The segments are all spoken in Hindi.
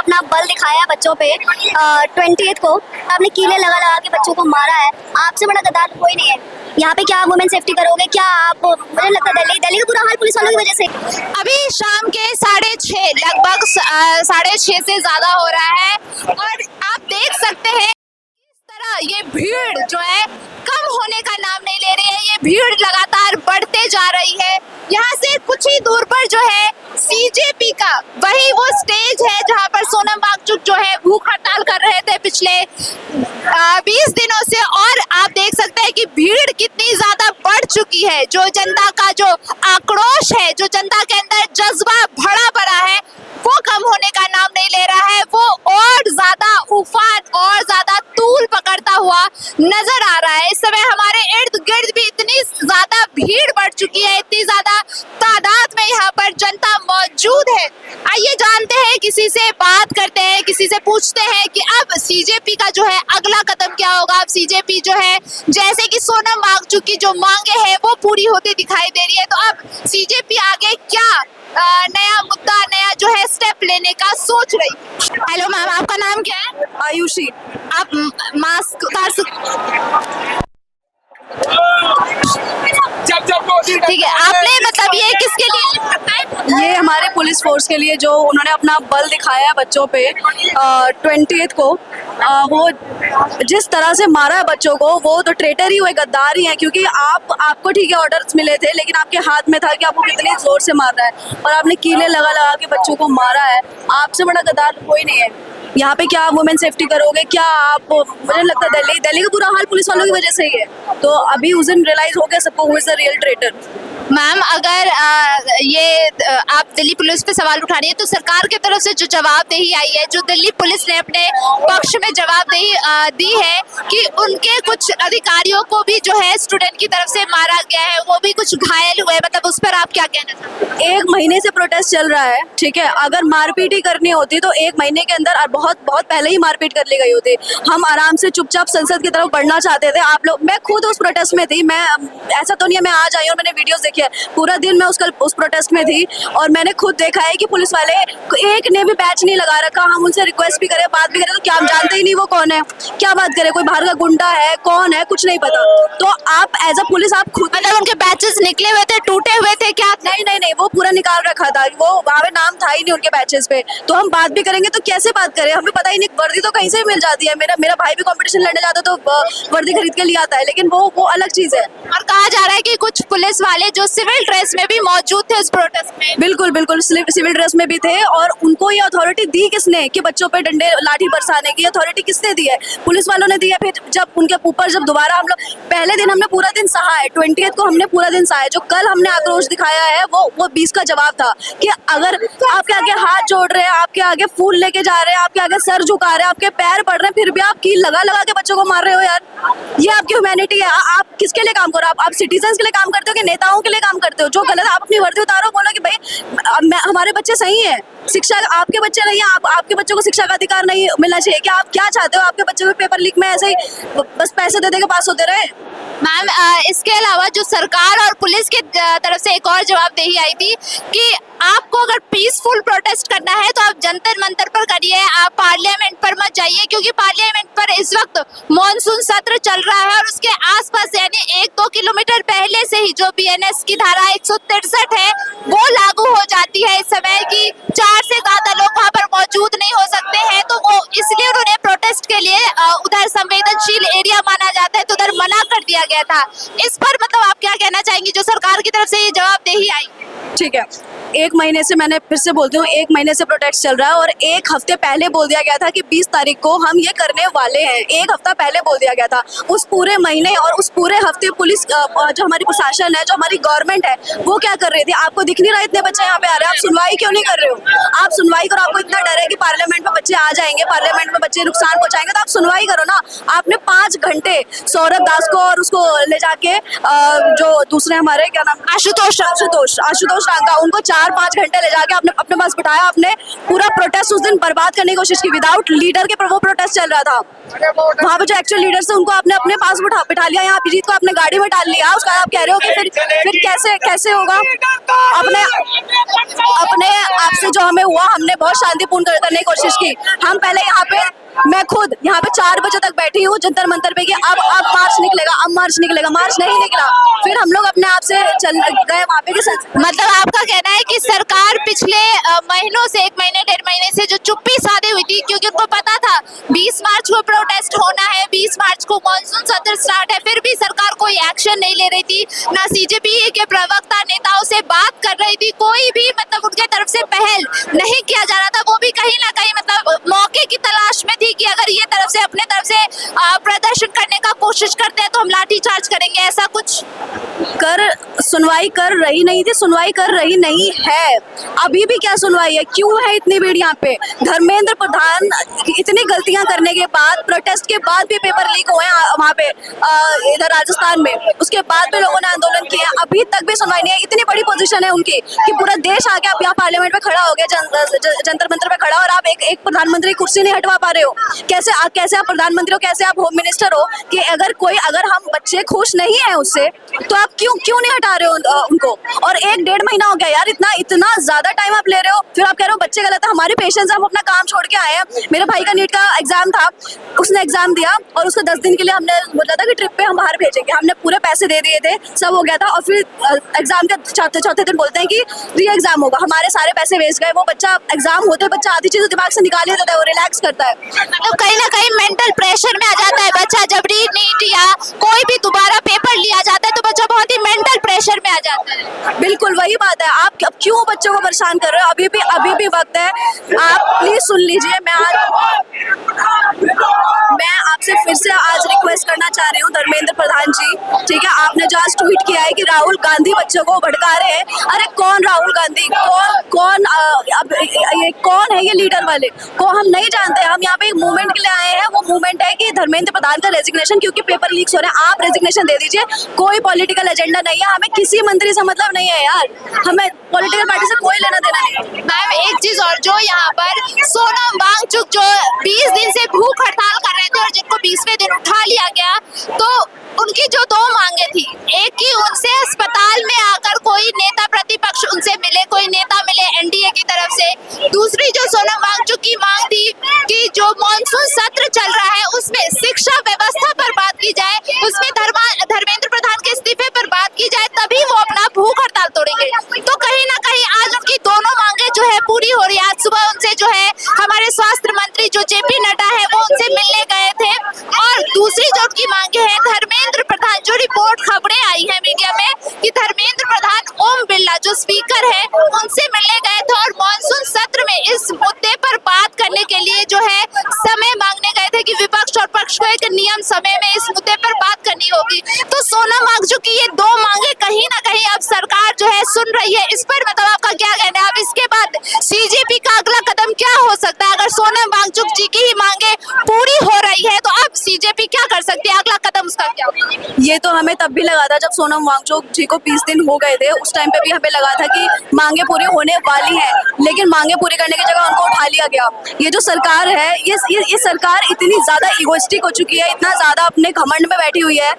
अपना बल दिखाया है बच्चों पे 20th को। आपने कीले लगा लगा के बच्चों को मारा है। आपसे बड़ा गद्दार कोई नहीं है। यहाँ पे क्या वुमेन सेफ्टी करोगे? क्या आप, मुझे लगता है दिल्ली का बुरा हाल पुलिस वालों की वजह से। अभी शाम के 6:30 लगभग 6:30 से ज्यादा हो रहा है और आप देख सकते हैं किस तरह ये भीड़ जो है कम होने का नाम नहीं ले रही है। ये भीड़ लगातार बढ़ते जा रही है। यहाँ से कुछ ही दूर पर जो है सीजेपी का वही वो स्टेज है जहाँ पर सोनम वांगचुक जो है भूख हड़ताल कर रहे थे पिछले 20 दिनों से। और आप देख सकते हैं कि भीड़ कितनी ज्यादा बढ़ चुकी है। जो जनता का जो आक्रोश है, जो जनता के अंदर जज्बा भरा पड़ा है, वो कम होने का नाम नहीं ले रहा है। वो और ज्यादा उफान और ज्यादा तूल पकड़ता हुआ नजर आ रहा है। इस समय हमारे इर्द गिर्द भी इतनी ज्यादा भीड़ बढ़ चुकी है, इतनी ज्यादा तादाद में यहाँ पर जनता मौजूद है। आइए जानते हैं, किसी से बात करते हैं, किसी से पूछते हैं कि अब सीजेपी का जो है अगला कदम क्या होगा। अब सीजेपी जो है, जैसे कि सोनम वांगचुक की जो मांगे हैं वो पूरी होती दिखाई दे रही है, तो अब सीजेपी आगे क्या नया मुद्दा, नया जो है स्टेप लेने का सोच रही है। हेलो मैम, आपका नाम क्या है? आयुषी। आप मास्क उतार सकते? ठीक है, आपने मतलब ये किसके लिए? ये हमारे पुलिस फोर्स के लिए, जो उन्होंने अपना बल दिखाया है बच्चों पे 20th को। वो जिस तरह से मारा है बच्चों को, वो तो ट्रेटर ही हुए, गद्दार ही है। क्योंकि आपको ठीक है ऑर्डर्स मिले थे, लेकिन आपके हाथ में था कि आपको कितनी जोर से मारना है, और आपने कीले लगा लगा के बच्चों को मारा है। आपसे बड़ा गद्दार कोई नहीं है। यहाँ पे क्या वुमेन सेफ्टी करोगे? क्या आप, मुझे लगता है दिल्ली का बुरा हाल पुलिस वालों की वजह से ही है। तो अभी उस दिन रियलाइज हो गया सबको who is the real traitor. Ma'am, अगर आप दिल्ली पुलिस पे सवाल उठा रही है, तो सरकार की तरफ से जो जवाबदेही आई है, जो दिल्ली पुलिस ने अपने पक्ष में जवाबदेही दी है कि उनके कुछ अधिकारियों को भी जो है स्टूडेंट की तरफ से मारा गया है, वो भी कुछ घायल हुए, मतलब उस पर आप क्या कहना चाहते हैं? 1 महीने से प्रोटेस्ट चल रहा है, ठीक है। अगर मारपीट ही करनी होती तो 1 महीने के अंदर बहुत पहले ही मारपीट कर ली गई होती। हम आराम से चुपचाप संसद की तरफ बढ़ना चाहते थे। आप लोग, मैं खुद उस प्रोटेस्ट में थी। मैं, ऐसा तो नहीं है मैं आज आई और मैंने वीडियोस देखी है, पूरा दिन मैं उस प्रोटेस्ट में थी, और मैंने खुद देखा है कि पुलिस वाले एक ने भी बैच नहीं लगा रखा। हम उनसे रिक्वेस्ट भी करें, बात भी करें, तो क्या हम जानते ही नहीं वो कौन है? क्या बात करें? कोई बाहर का गुंडा है, कौन है, कुछ नहीं पता। तो आप एज अ पुलिस आप खुद, मतलब उनके बैचेस निकले हुए थे, टूटे हुए थे क्या? नहीं, वो पूरा निकाल रखा था। वो वहाँ पे नाम था ही नहीं उनके बैचेस पे। तो हम बात भी करेंगे तो कैसे बात करें? हमें पता ही नहीं, वर्दी तो कहीं से भी मिल जाती है। मेरा भाई भी कंपटीशन लड़ने जाता तो वर्दी खरीद के लिए आता है, लेकिन वो अलग चीज है। और कहा जा रहा है कि कुछ पुलिस वाले जो सिविल ड्रेस में भी मौजूद थे उस प्रोटेस्ट में। बिल्कुल सिविल ड्रेस में भी थे। और उनको ये अथॉरिटी दी किसने कि बच्चों पे डंडे लाठी बरसाने की? अथॉरिटी किसने दी है? पुलिस वालों ने दी है। फिर जब उनके ऊपर जब दोबारा हम लोग, पहले दिन हमने पूरा दिन सहा है, 20th को हमने पूरा दिन सहा है। जो कल हमने आक्रोश दिखाया है वो 20 का जवाब था कि अगर आपके आगे हाथ जोड़ रहे हैं, आपके आगे फूल लेके जा रहे हैं, आपके आगे सर झुका रहे हैं, आपके पैर पड़ रहे हैं, फिर भी आप कील लगा लगा के बच्चों को मार रहे हो यार, ये आपकी ह्यूमैनिटी है? आप किसके लिए काम करो? आप सिटीजन्स के लिए काम करते हो कि नेताओं के लिए काम करते हो? जो गलत, आप अपनी वर्दी उतारो, बोलो कि भाई हमारे बच्चे सही हैं, शिक्षा आपके बच्चे नहीं है, आपके बच्चों को शिक्षा का अधिकार नहीं मिलना चाहिए क्या? आप क्या चाहते हो? आपके बच्चे को पेपर लीक में ऐसे ही बस पैसे दे के पास होते रहे? मैम, इसके अलावा जो सरकार और पुलिस की तरफ से एक और जवाबदेही आई थी कि आपको अगर पीसफुल प्रोटेस्ट करना है तो आप जंतर मंतर पर करिए, आप पार्लियामेंट पर मत जाइए, क्योंकि पार्लियामेंट पर इस वक्त मॉनसून सत्र चल रहा है और उसके आसपास यानी 1-2 किलोमीटर पहले से ही जो बीएनएस की धारा 163 है वो लागू हो जाती है इस समय की 4 से ज्यादा लोग वहाँ पर मौजूद नहीं हो सकते हैं। तो वो इसलिए उन्होंने प्रोटेस्ट के लिए उधर संवेदनशील एरिया माना जाता है, तो उधर मना कर दिया गया था। इस पर मतलब आप क्या कहना चाहेंगी, जो सरकार की तरफ से ये जवाबदेही आई? ठीक है, 1 महीने से, मैंने फिर से बोलती हूँ, 1 महीने से प्रोटेस्ट चल रहा है और 1 हफ्ते पहले बोल दिया गया था कि 20 तारीख को हम ये करने वाले हैं। 1 हफ्ता पहले बोल दिया गया था। उस पूरे महीने और उस पूरे हफ्ते पुलिस, जो हमारी प्रशासन है, जो हमारी गवर्नमेंट है, वो क्या कर रही थी? आपको दिख नहीं रहा इतने बच्चे यहाँ पे आ रहे हैं? आप सुनवाई क्यों नहीं कर रहे हो? आप सुनवाई करो। आपको इतना डर है कि पार्लियामेंट में बच्चे आ जाएंगे, पार्लियामेंट में बच्चे नुकसान पहुंचाएंगे, तो आप सुनवाई करो ना। आपने 5 घंटे सौरभ दास को और उसको ले जाके, जो दूसरे हमारे क्या नाम, आशुतोष रांका, उनको 4-5 घंटे ले जाके आपने अपने पास बिठाया। आपने पूरा प्रोटेस्ट उस दिन बर्बाद करने की कोशिश की। विदाउट लीडर के वो प्रोटेस्ट चल रहा था। वहाँ पे जो एक्चुअल लीडर्स थे उनको आपने अपने पास बिठा लिया। यहाँ अभिजीत को आपने गाड़ी में डाल लिया। उसका आप कह रहे हो कि फिर कैसे होगा? अपने आपसे जो हमें हुआ, हमने बहुत शांतिपूर्ण करने की कोशिश की। हम पहले यहाँ पे, मैं खुद यहाँ पे 4 बजे तक बैठी हूँ जंतर मंतर पे कि अब मार्च निकलेगा, अब मार्च निकलेगा, मार्च नहीं निकला। फिर हम लोग अपने आप से चल गए वहाँ पे कि मतलब आपका कहना है कि सरकार पिछले महीनों से 1 महीने 1.5 महीने से जो चुप्पी साधी हुई थी, क्योंकि उनको पता था 20 मार्च को प्रोटेस्ट होना है, 20 मार्च को मॉनसून सत्र स्टार्ट है, फिर भी सरकार कोई एक्शन नहीं ले रही थी, ना सीजेपी के प्रवक्ता नेताओं से बात कर रही थी, कोई भी मतलब उनके तरफ से पहल नहीं किया जा रहा था। वो भी कहीं ना कहीं मतलब मौके की तलाश में थी कि अगर ये तरफ से अपने तरफ से प्रदर्शन करने का कोशिश करते हैं तो हम लाठी चार्ज करेंगे, ऐसा कुछ सुनवाई कर रही नहीं थी, सुनवाई कर रही नहीं है। अभी भी क्या सुनवाई है, क्यों है इतनी भीड़ यहाँ पे? धर्मेंद्र प्रधान इतनी गलतियां करने के बाद, प्रोटेस्ट के बाद भी पेपर लीक हुए हैं वहाँ पे इधर राजस्थान में, उसके बाद भी लोगों ने आंदोलन किया, अभी तक भी सुनवाई नहीं है। इतनी बड़ी पोजीशन है उनकी कि पूरा देश आके आप यहाँ पार्लियामेंट में खड़ा हो गया, जंतर मंतर पे खड़ा, और आप एक प्रधानमंत्री कुर्सी नहीं हटवा पा रहे हो। कैसे आप प्रधानमंत्री हो, कैसे आप होम मिनिस्टर हो कि अगर हम बच्चे खुश नहीं है उससे तो आप क्यों नहीं हटा रहे हो उनको? और 1-1.5 महीना हो गया यार, इतना ज्यादा टाइम आप ले रहे हो, फिर आप कह रहे हो बच्चे गलत है। हमारे पेशेंस, हम अपना काम छोड़ के आए हैं। मेरे भाई का नीट का एग्जाम था, उसने एग्जाम दिया और उसको 10 दिन के लिए हमने बोला था कि ट्रिप पे हम बाहर भेजेंगे, हमने पूरे पैसे दे दिए थे, सब हो गया था, और फिर एग्जाम के चौथे दिन बोलते हैं कि री एग्जाम होगा। हमारे सारे पैसे वेस्ट गए। वो बच्चा एग्जाम होते बच्चा आधी चीजें दिमाग से निकाल देता है, वो रिलैक्स करता है। तो कहीं ना कहीं मेंटल प्रेशर में आ जाता है बच्चा, जब री नीट या कोई भी दोबारा पेपर लिया जाता है तो बच्चा बहुत ही मेंटल प्रेशर में आ जाता है। बिल्कुल वही बात है। आप क्यों बच्चों को परेशान कर रहे हो? अभी भी वक्त है, आप प्लीज सुन लीजिए। मैं आपसे फिर से आज रिक्वेस्ट करना चाह रही हूँ धर्मेंद्र प्रधान जी, ठीक है, आपने जो आज ट्वीट किया है कि राहुल गांधी बच्चों को भड़का रहे हैं, अरे कौन राहुल गांधी, कौन है ये लीडर वाले को हम नहीं जानते। हम यहाँ पे एक मूवमेंट के लिए आए हैं, वो मूवमेंट है कि धर्मेंद्र प्रधान का रेजिग्नेशन, क्योंकि पेपर लीक्स हो रहे हैं, आप रेजिग्नेशन दे दीजिए। कोई पॉलिटिकल एजेंडा नहीं है, हमें किसी मंत्री से मतलब नहीं है यार, हमें पॉलिटिकल पार्टी से कोई लेना देना नहीं। मैम एक चीज और, जो यहाँ पर सोनम वांगचुक जो 20 दिन से भूख हड़ताल कर रहे थे और जिनको 20वें दिन उठा लिया गया, तो उनकी जो 2 मांगे थी, एक की उनसे अस्पताल में आकर कोई नेता प्रतिपक्ष उनसे मिले, कोई नेता मिले एनडीए की तरफ से, दूसरी जो सोनम वांगचुक की मांग थी कि जो मॉनसून सत्र चल रहा है उसमें शिक्षा व्यवस्था पर बात की जाए, उसमें धर्मेंद्र प्रधान के इस्तीफे पर बात की जाए, तभी वो अपना भूख हड़ताल तोड़ेंगे। तो कहीं ना कहीं आज उनकी दोनों मांगे जो है पूरी हो रही है। आज सुबह उनसे जो है हमारे स्वास्थ्य मंत्री जो जेपी नड्डा है वो उनसे मिलने गए थे, और दूसरी जो उनकी मांगे है धर्मेंद्र प्रधान, जो रिपोर्ट खबरें आई है मीडिया में कि धर्मेंद्र प्रधान ओम बिरला जो स्पीकर है उनसे मिलने गए थे और मॉनसून सत्र में इस मुद्दे पर बात करने के लिए जो है समय मांगने गए थे कि विपक्ष और पक्ष को एक नियम समय में इस मुद्दे पर बात करनी होगी। तो सोनम वांगचुक की ये 2 मांगे कहीं ना कहीं अब सरकार जो है सुन रही है। इस पर मतलब आपका क्या कहना है? अब इसके बाद सीजेपी का अगला कदम क्या हो सकता है? अगर सोनम वांगचुक जी की ही मांगे पूरी हो रही है तो अब सीजेपी क्या कर सकती है? अगला कदम उसका क्या होगा? ये तो हमें तब भी लगा था जब सोनम वांगचुक जी को 20 दिन हो गए थे, उस टाइम पे भी हमें लगा था कि मांगे पूरी होने वाली है, लेकिन मांगे पूरी करने की जगह उनको उठा लिया गया। ये जो सरकार है, ये सरकार इतनी ज्यादा इगोइस्टिक हो चुकी है, इतना ज्यादा अपने घमंड में बैठी हुई है,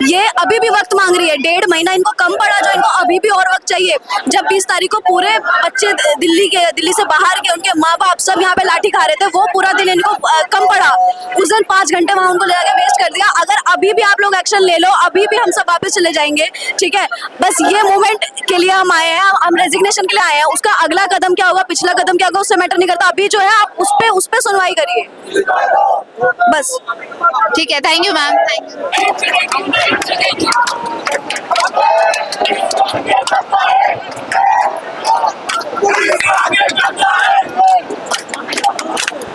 ये अभी भी वक्त मांग रही है। 1.5 महीना इनको कम पड़ा, जो इनको अभी भी और वक्त चाहिए। जब 20 तारीख को पूरे बच्चे दिल्ली से बाहर के उनके माँ बाप सब यहाँ पे लाठी खा रहे थे, वो पूरा दिन इनको कम पड़ा। उस दिन 5 घंटे वहाँ उनको ले जाके वेस्ट कर दिया। अगर अभी भी आप लोग एक्शन ले लो, अभी भी हम सब वापस चले जाएंगे, ठीक है। बस ये मूवमेंट के लिए हम आए हैं, हम रेजिग्नेशन के लिए आए हैं। उसका अगला कदम क्या होगा, पिछला कदम क्या होगा, उससे मैटर नहीं करता। अभी जो है आप उस पे सुनवाई करिए बस। ठीक है, thank you ma'am, thank you.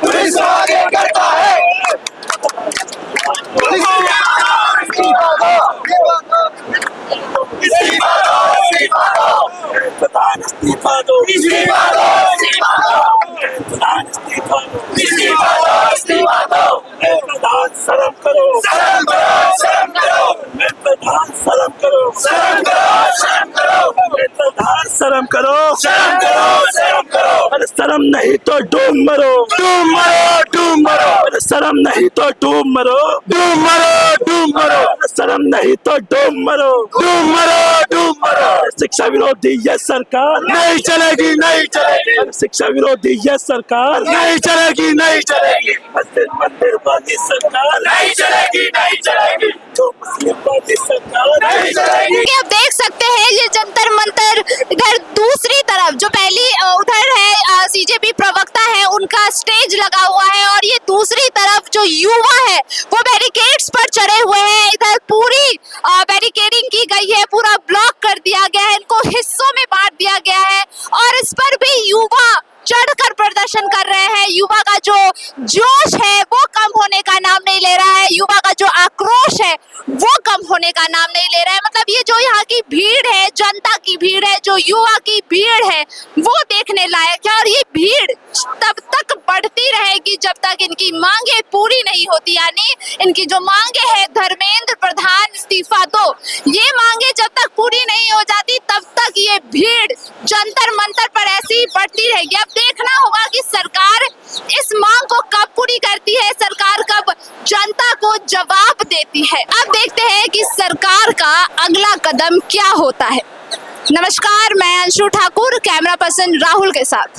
Police आगे करता है, प्रधान इस्तीफा दो, इस्तीफा दो, इस्तीफा दो, प्रधान इस्तीफा दो, इस्तीफा दो, इस्तीफा दो, प्रधान शर्म करो, शर्म करो, शर्म करो, प्रधान शर्म करो, शर्म करो, शर्म करो, प्रधान शर्म करो, शर्म करो, शर्म करो, अरे शर्म नहीं तो डूब मरो, डूब मरो, डूब मरो, शर्म नहीं तो डूब मरो, डूब मरो, डूब मरो। शर्म नहीं तो डूब मरो, डूब मरो, डूब मरो। शिक्षा विरोधी ये सरकार नहीं चलेगी, नहीं चलेगी। शिक्षा विरोधी ये सरकार नहीं चलेगी, नहीं चलेगी। मंदिर मंदिर वाली सरकार नहीं चलेगी, नहीं चलेगी। जो मुस्लिम वाली सरकार नहीं चलेगी। ये आप देख सकते हैं ये जंतर मंतर, इधर दूसरी तरफ जो पहली उधर है सीजेपी प्रवक्ता है उनका स्टेज लगा हुआ है, और ये दूसरी तरफ जो युवा है वो बैरिकेड्स पर चढ़े हुए हैं। इधर पूरी बैरिकेडिंग की गई है, पूरा ब्लॉक कर दिया गया है, इनको हिस्सों में बांट दिया गया है, और इस पर भी युवा चढ़कर प्रदर्शन कर रहे हैं। युवा का जो जोश है वो कम होने का नाम नहीं ले रहा है, युवा का जो आक्रोश है वो कम होने का नाम नहीं ले रहा है। मतलब ये जो यहाँ की भीड़ है, जनता की भीड़ है, जो युवा की भीड़ है, वो देखने लायक है, और ये भीड़ तब तक बढ़ती रहेगी जब तक इनकी मांगे पूरी नहीं होती। यानी इनकी जो मांगे हैं धर्मेंद्र प्रधान इस्तीफा दो, ये मांगे जब तक पूरी नहीं हो जाती तब तक ये भीड़ जंतर मंतर पर ऐसी ही बढ़ती रहेगी। अब देखना होगा कि सरकार इस मांग को कब पूरी करती है, सरकार कब जनता को जवाब देती है। अब देखते हैं कि सरकार का अगला कदम क्या होता है। नमस्कार, मैं अंशु ठाकुर, कैमरा पर्सन राहुल के साथ।